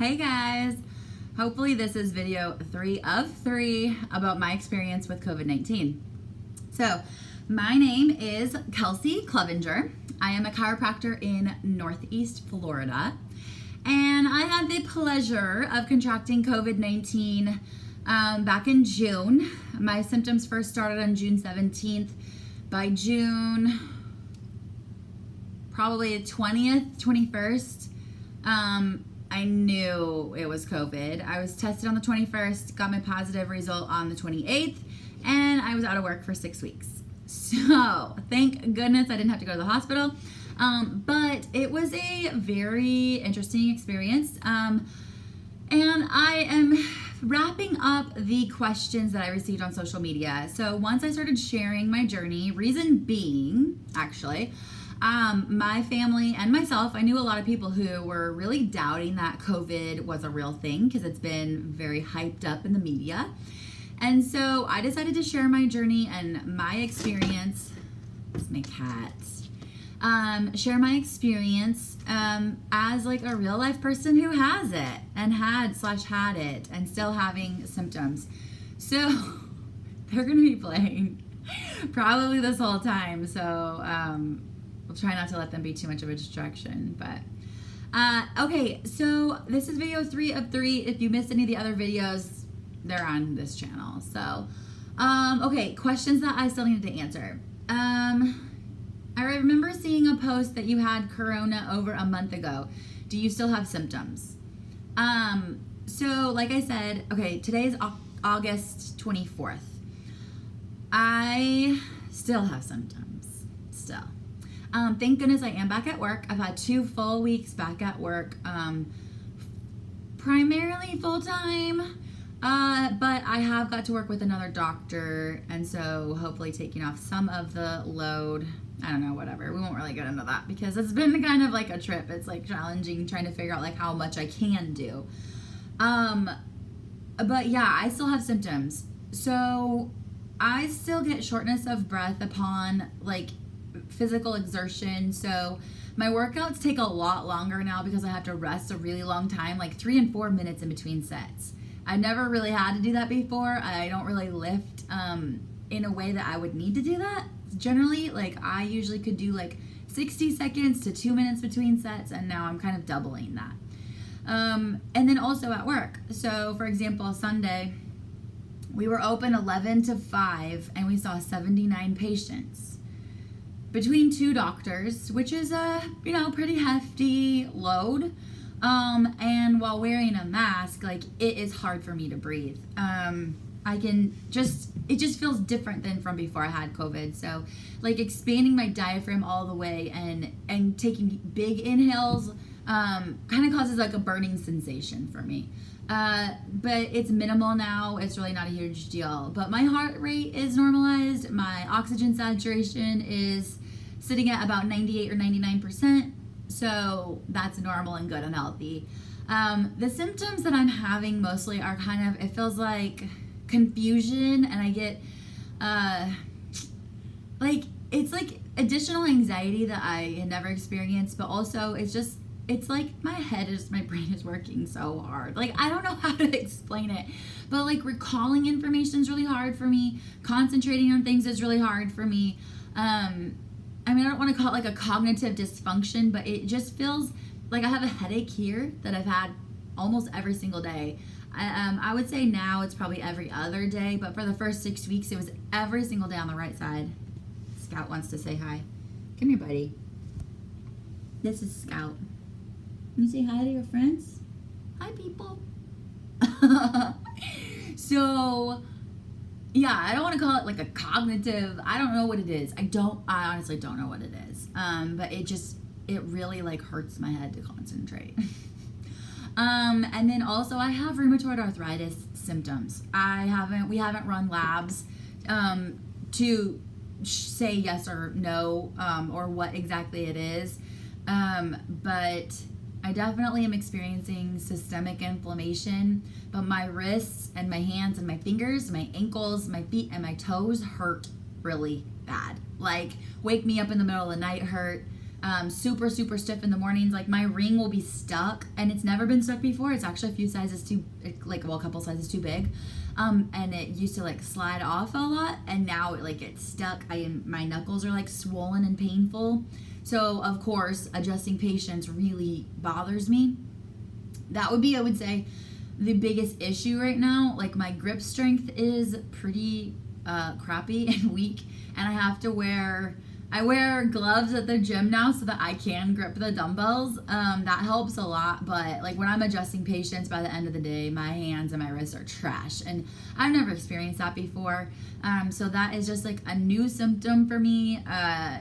Hey guys! Hopefully this is video 3 of 3 about my experience with COVID-19. So, my name is Kelsey Clevenger. I am a chiropractor in Northeast Florida. And I had the pleasure of contracting COVID-19 back in June. My symptoms first started on June 17th. By June, probably 20th, 21st, I knew it was COVID. I was tested on the 21st, got my positive result on the 28th, and I was out of work for 6 weeks. So thank goodness I didn't have to go to the hospital. But it was a very interesting experience. And I am wrapping up the questions that I received on social media. So once I started sharing my journey, reason being, actually, my family and myself, I knew a lot of people who were really doubting that COVID was a real thing because it's been very hyped up in the media. And so I decided to share my journey and my experience. It's my cat. Share my experience as like a real life person who has it and had it and still having symptoms. So they're going to be playing probably this whole time. So we'll try not to let them be too much of a distraction. But okay, so this is video 3 of 3. If you missed any of the other videos, they're on this channel. So okay, questions that I still needed to answer. I remember seeing a post that you had corona over a month ago. Do you still have symptoms? So like I said, okay, today is August 24th. I still have symptoms, still. Thank goodness I am back at work. I've had 2 full weeks back at work, primarily full-time, but I have got to work with another doctor, and so hopefully taking off some of the load. I don't know, whatever. We won't really get into that because it's been kind of like a trip. It's like challenging trying to figure out like how much I can do. But yeah, I still have symptoms. So I still get shortness of breath upon like physical exertion. So my workouts take a lot longer now because I have to rest a really long time, like 3 and 4 minutes in between sets. I never really had to do that before. I don't really lift in a way that I would need to do that. Generally, like I usually could do like 60 seconds to 2 minutes between sets, and now I'm kind of doubling that. And then also at work. So for example, Sunday, we were open 11 to 5 and we saw 79 patients between 2 doctors, which is a, pretty hefty load. And while wearing a mask, like it is hard for me to breathe. It just feels different than from before I had COVID. So like expanding my diaphragm all the way and taking big inhales, kind of causes like a burning sensation for me. But it's minimal now. It's really not a huge deal, but my heart rate is normalized. My oxygen saturation is sitting at about 98 or 99%. So that's normal and good and healthy. The symptoms that I'm having mostly are kind of, it feels like confusion, and I get it's like additional anxiety that I had never experienced, but also it's like my brain is working so hard. Like I don't know how to explain it, but like recalling information is really hard for me. Concentrating on things is really hard for me. I don't want to call it like a cognitive dysfunction, but it just feels like I have a headache here that I've had almost every single day. I would say now it's probably every other day, but for the first 6 weeks, it was every single day on the right side. Scout wants to say hi. Come here, buddy. This is Scout. Can you say hi to your friends? Hi, people. So, yeah, I don't want to call it like a cognitive, I don't know what it is. I honestly don't know what it is. But it really like hurts my head to concentrate. And then also I have rheumatoid arthritis symptoms. We haven't run labs, to say yes or no, or what exactly it is. But I definitely am experiencing systemic inflammation, but my wrists and my hands and my fingers, my ankles, my feet and my toes hurt really bad. Like wake me up in the middle of the night hurt. Super, super stiff in the mornings. Like my ring will be stuck, and it's never been stuck before. It's actually a few sizes too, like, well, a couple sizes too big. And it used to like slide off a lot, and now it like it's stuck. My knuckles are like swollen and painful. So of course, adjusting patience really bothers me. That would be, I would say, the biggest issue right now. Like my grip strength is pretty crappy and weak, and I wear gloves at the gym now so that I can grip the dumbbells. That helps a lot, but like when I'm adjusting patience, by the end of the day, my hands and my wrists are trash, and I've never experienced that before. So that is just like a new symptom for me.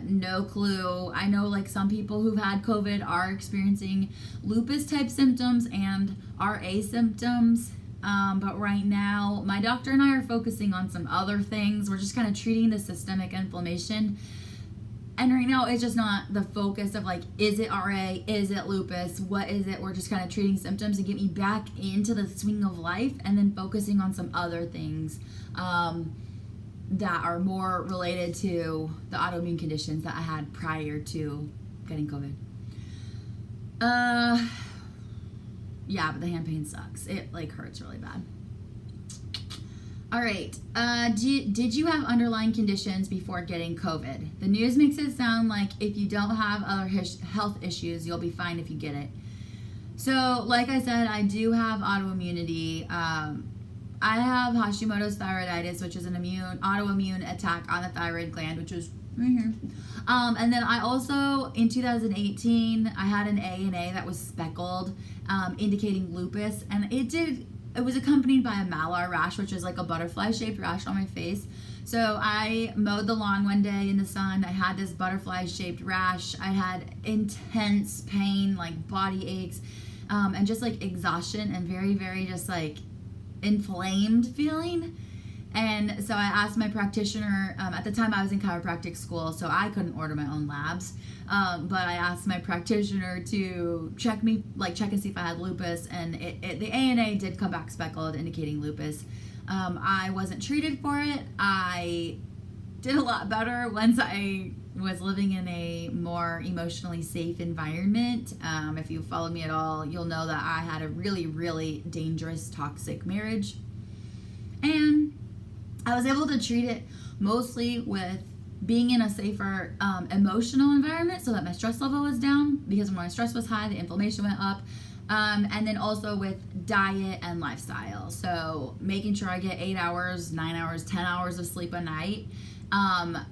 No clue. I know like some people who've had COVID are experiencing lupus type symptoms and RA symptoms. But right now, my doctor and I are focusing on some other things. We're just kind of treating the systemic inflammation. And right now, it's just not the focus of like, is it RA? Is it lupus? What is it? We're just kind of treating symptoms to get me back into the swing of life, and then focusing on some other things that are more related to the autoimmune conditions that I had prior to getting COVID. Yeah, but the hand pain sucks. It like hurts really bad. All right. Did you have underlying conditions before getting COVID? The news makes it sound like if you don't have other health issues, you'll be fine if you get it. So, like I said, I do have autoimmunity. I have Hashimoto's thyroiditis, which is an autoimmune attack on the thyroid gland, which is right here. And then I also, in 2018, I had an ANA that was speckled, indicating lupus, and it was accompanied by a malar rash, which is like a butterfly-shaped rash on my face. So I mowed the lawn one day in the sun. I had this butterfly-shaped rash. I had intense pain, like body aches, and just like exhaustion and very, very just like inflamed feeling. And so I asked my practitioner, at the time I was in chiropractic school, so I couldn't order my own labs. But I asked my practitioner to check and see if I had lupus, and the ANA did come back speckled, indicating lupus. I wasn't treated for it. I did a lot better once I was living in a more emotionally safe environment. If you followed me at all, you'll know that I had a really, really dangerous, toxic marriage. And I was able to treat it mostly with being in a safer emotional environment so that my stress level was down, because when my stress was high, the inflammation went up. And then also with diet and lifestyle. So making sure I get 8 hours, 9 hours, 10 hours of sleep a night,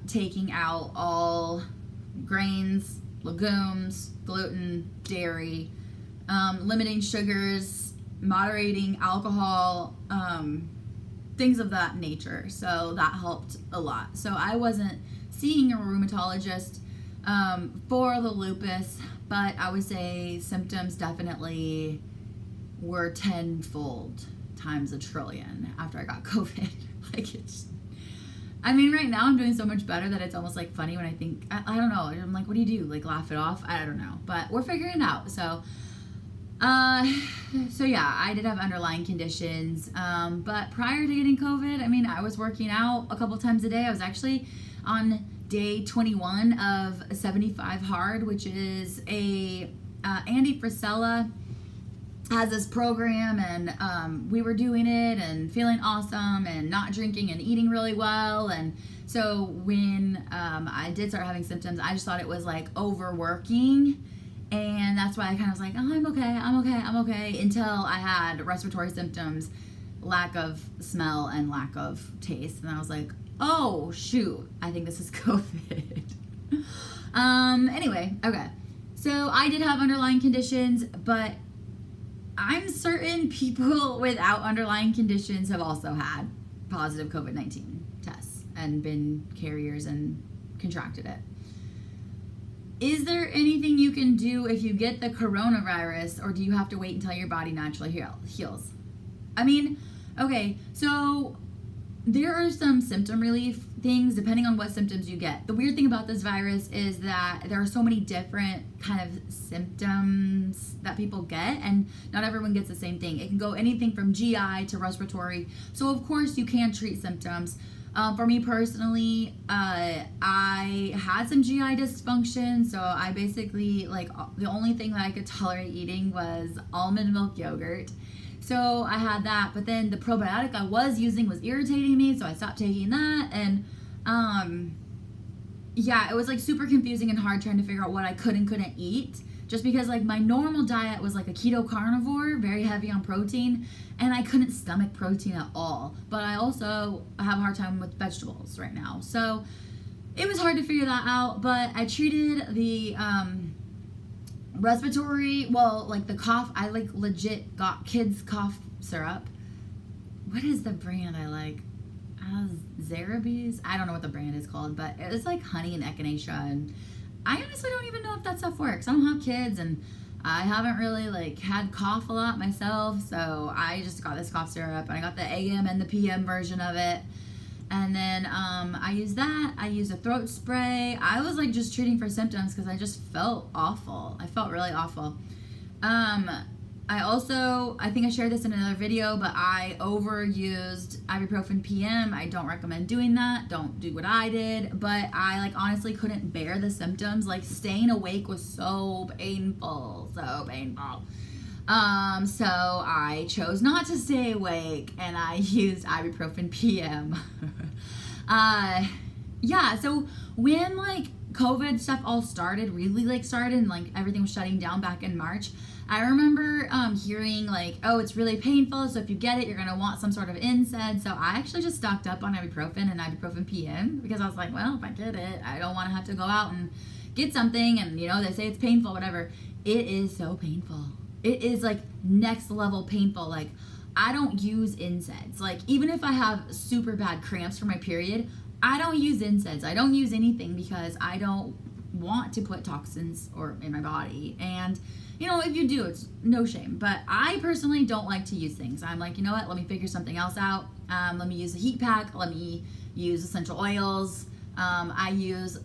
taking out all grains, legumes, gluten, dairy, limiting sugars, moderating alcohol, things of that nature. So that helped a lot. So I wasn't seeing a rheumatologist for the lupus, but I would say symptoms definitely were tenfold times a trillion after I got COVID. Right now I'm doing so much better that it's almost like funny when I think, I don't know, I'm like, what do you do? Like laugh it off? I don't know, but we're figuring it out. So yeah, I did have underlying conditions, but prior to getting COVID, I was working out a couple times a day. I was actually on day 21 of 75 Hard, which is Andy Frisella has this program, and we were doing it and feeling awesome and not drinking and eating really well. And so when I did start having symptoms, I just thought it was like overworking. And that's why I kind of was like, oh, I'm okay, until I had respiratory symptoms, lack of smell, and lack of taste. And I was like, oh, shoot, I think this is COVID. Anyway, okay. So I did have underlying conditions, but I'm certain people without underlying conditions have also had positive COVID-19 tests and been carriers and contracted it. Is there anything you can do if you get the coronavirus, or do you have to wait until your body naturally heals? Okay, so there are some symptom relief things depending on what symptoms you get. The weird thing about this virus is that there are so many different kind of symptoms that people get, and not everyone gets the same thing. It can go anything from GI to respiratory. So of course you can treat symptoms. For me personally, I had some GI dysfunction, so I basically, like, the only thing that I could tolerate eating was almond milk yogurt. So I had that, but then the probiotic I was using was irritating me, so I stopped taking that, and yeah, it was like super confusing and hard trying to figure out what I could and couldn't eat, just because like my normal diet was like a keto carnivore, very heavy on protein, and I couldn't stomach protein at all. But I also have a hard time with vegetables right now, so it was hard to figure that out. But I treated the respiratory, well, like the cough. I like legit got kids cough syrup. What is the brand I like? Zerabes? I don't know what the brand is called, but it's like honey and echinacea, and I honestly don't even know if that stuff works. I don't have kids, and I haven't really like had cough a lot myself, so I just got this cough syrup, and I got the AM and the PM version of it, and then I use that. I use a throat spray. I was like just treating for symptoms because I just felt awful. I felt really awful. I think I shared this in another video, but I overused ibuprofen PM. I don't recommend doing that. Don't do what I did. But I like honestly couldn't bear the symptoms. Like staying awake was so painful. So painful. So I chose not to stay awake and I used ibuprofen PM. Yeah, so when like COVID stuff all started, really like started and like everything was shutting down back in March, I remember hearing like, oh, it's really painful, so if you get it, you're going to want some sort of NSAID. So I actually just stocked up on ibuprofen and ibuprofen PM because I was like, well, if I get it, I don't want to have to go out and get something. And, you know, they say it's painful, whatever. It is so painful. It is like next level painful. Like I don't use NSAIDs. Like even if I have super bad cramps for my period, I don't use NSAIDs. I don't use anything because I don't want to put toxins or in my body. And you know, if you do, it's no shame. But I personally don't like to use things. I'm like, you know what? Let me figure something else out. Let me use a heat pack. Let me use essential oils. I use,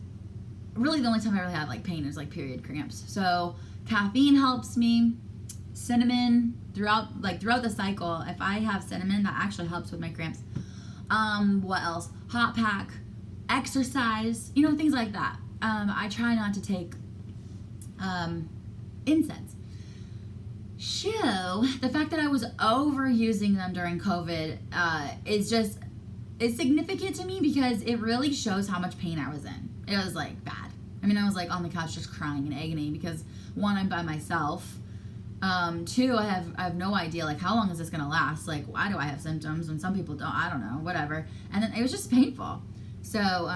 really the only time I really have like pain is like period cramps. So caffeine helps me. Cinnamon throughout the cycle. If I have cinnamon, that actually helps with my cramps. What else? Hot pack, exercise, you know, things like that. I try not to take NSAIDs. The fact that I was overusing them during COVID is significant to me because it really shows how much pain I was in. It was like bad. I mean, I was like on the couch just crying in agony because one, I'm by myself. Two, I have no idea like how long is this gonna last? Like why do I have symptoms when some people don't? I don't know, whatever. And then it was just painful. So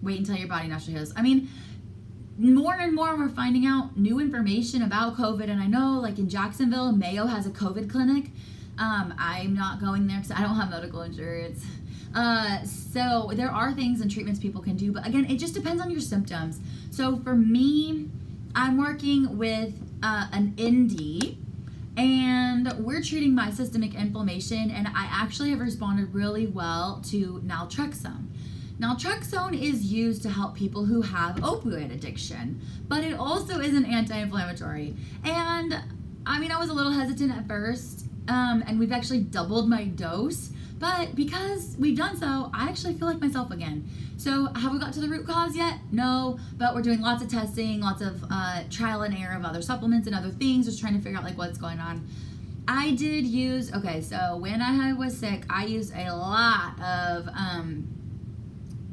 wait until your body naturally heals. I mean, more and more we're finding out new information about COVID, and I know like in Jacksonville, Mayo has a COVID clinic. I'm not going there because I don't have medical insurance. So there are things and treatments people can do, but again, it just depends on your symptoms. So for me, I'm working with an ND, and we're treating my systemic inflammation, and I actually have responded really well to naltrexone. Naltrexone is used to help people who have opioid addiction, but it also is an anti-inflammatory. And I mean, I was a little hesitant at first, and we've actually doubled my dose, but because we've done so, I actually feel like myself again. So have we got to the root cause yet? No, but we're doing lots of testing, lots of trial and error of other supplements and other things, just trying to figure out like what's going on. I did use, so when I was sick, I used a lot of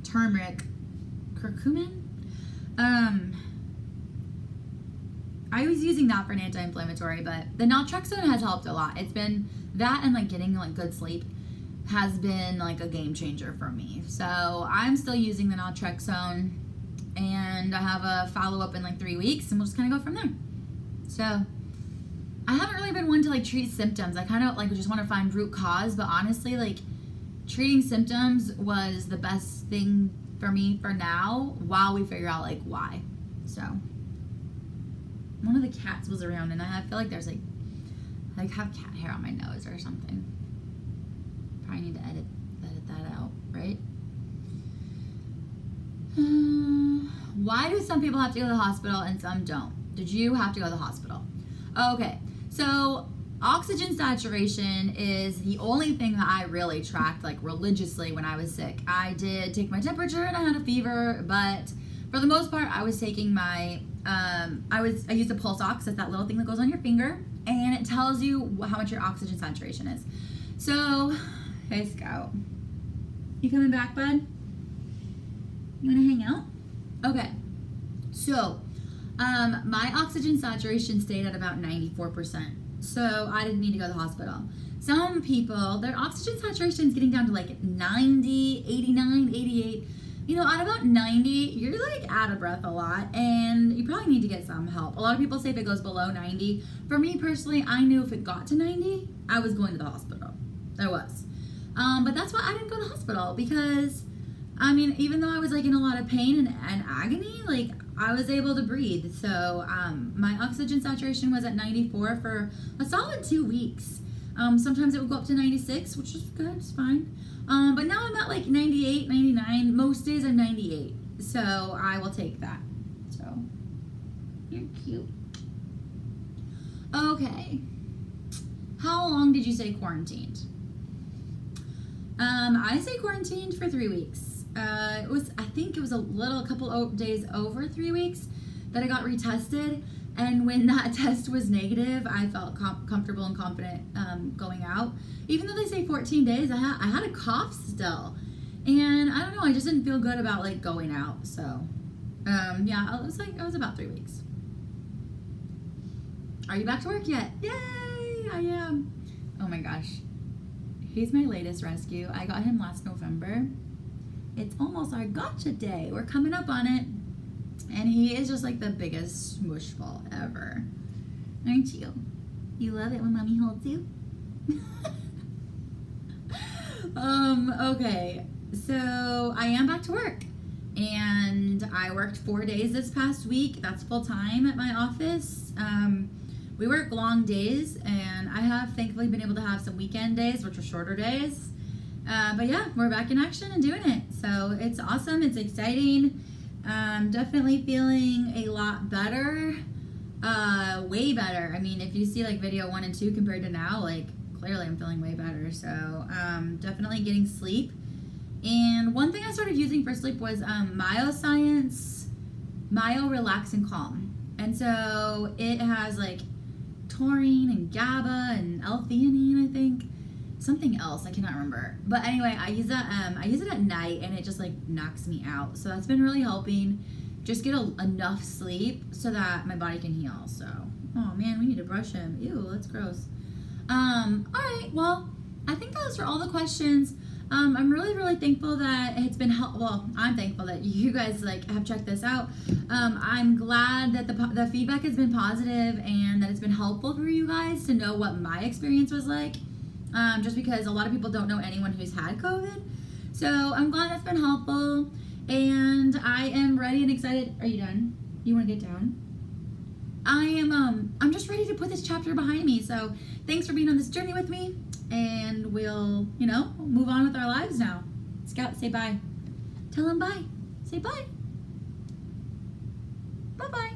turmeric, curcumin. I was using that for an anti-inflammatory, but the naltrexone has helped a lot. It's been that and like getting like good sleep has been like a game changer for me. So I'm still using the naltrexone, and I have a follow-up in like 3 weeks, and we'll just kind of go from there. So I haven't really been one to like treat symptoms. I kind of like just want to find root cause, but honestly, like treating symptoms was the best thing for me for now while we figure out like why. So one of the cats was around, and I feel like there's like I have cat hair on my nose or something. Probably need to edit that out, right? Why do some people have to go to the hospital and some don't? Did you have to go to the hospital? Okay, so Oxygen saturation is the only thing that I really tracked like religiously when I was sick. I did take my temperature and I had a fever, but for the most part, I was taking my, I used a pulse ox, that's that little thing that goes on your finger, and it tells you how much your oxygen saturation is. So, hey Scout, you coming back, bud? You wanna hang out? Okay, so, my oxygen saturation stayed at about 94%. So I didn't need to go to the hospital. Some people, their oxygen saturation is getting down to like 90, 89, 88. You know, at about 90, you're like out of breath a lot and you probably need to get some help. A lot of people say if it goes below 90. For me personally, I knew if it got to 90, I was going to the hospital. I was. But that's why I didn't go to the hospital because, I mean, even though I was like in a lot of pain and agony, like I was able to breathe. So my oxygen saturation was at 94 for a solid 2 weeks. Sometimes it would go up to 96, which is good, it's fine. But now I'm at like 98, 99. Most days I'm 98. So I will take that. So you're cute. Okay. How long did you say quarantined? I say quarantined for 3 weeks. I think it was a couple of days over 3 weeks that I got retested. And when that test was negative, I felt comfortable and confident going out. Even though they say 14 days, I had a cough still. And I don't know, I just didn't feel good about like going out. So, yeah, it was about 3 weeks. Are you back to work yet? Yay, I am. Oh my gosh. He's my latest rescue. I got him last November. It's almost our gotcha day. We're coming up on it. And he is just like the biggest smush ball ever. Aren't you? You love it when mommy holds you? Okay. So I am back to work. And I worked 4 days this past week. That's full time at my office. We work long days and I have thankfully been able to have some weekend days, which are shorter days. But yeah, we're back in action and doing it. So it's awesome. It's exciting. Definitely feeling a lot better. Way better. I mean, if you see like video 1 and 2 compared to now, like clearly I'm feeling way better. So definitely getting sleep. And one thing I started using for sleep was Myoscience Myo Relax and Calm. And so it has like taurine and GABA and L-theanine, I think. Something else, I cannot remember. But anyway, I use that. I use it at night, and it just like knocks me out. So that's been really helping. Just get enough sleep so that my body can heal. So, oh man, we need to brush him. Ew, that's gross. All right, well, I think those are all the questions. I'm really, really thankful that it's been well, I'm thankful that you guys like have checked this out. I'm glad that the feedback has been positive and that it's been helpful for you guys to know what my experience was like. Just because a lot of people don't know anyone who's had COVID. So I'm glad that's been helpful. And I am ready and excited. Are you done? You want to get down? I'm just ready to put this chapter behind me. So thanks for being on this journey with me. And we'll, move on with our lives now. Scout, say bye. Tell them bye. Say bye. Bye-bye.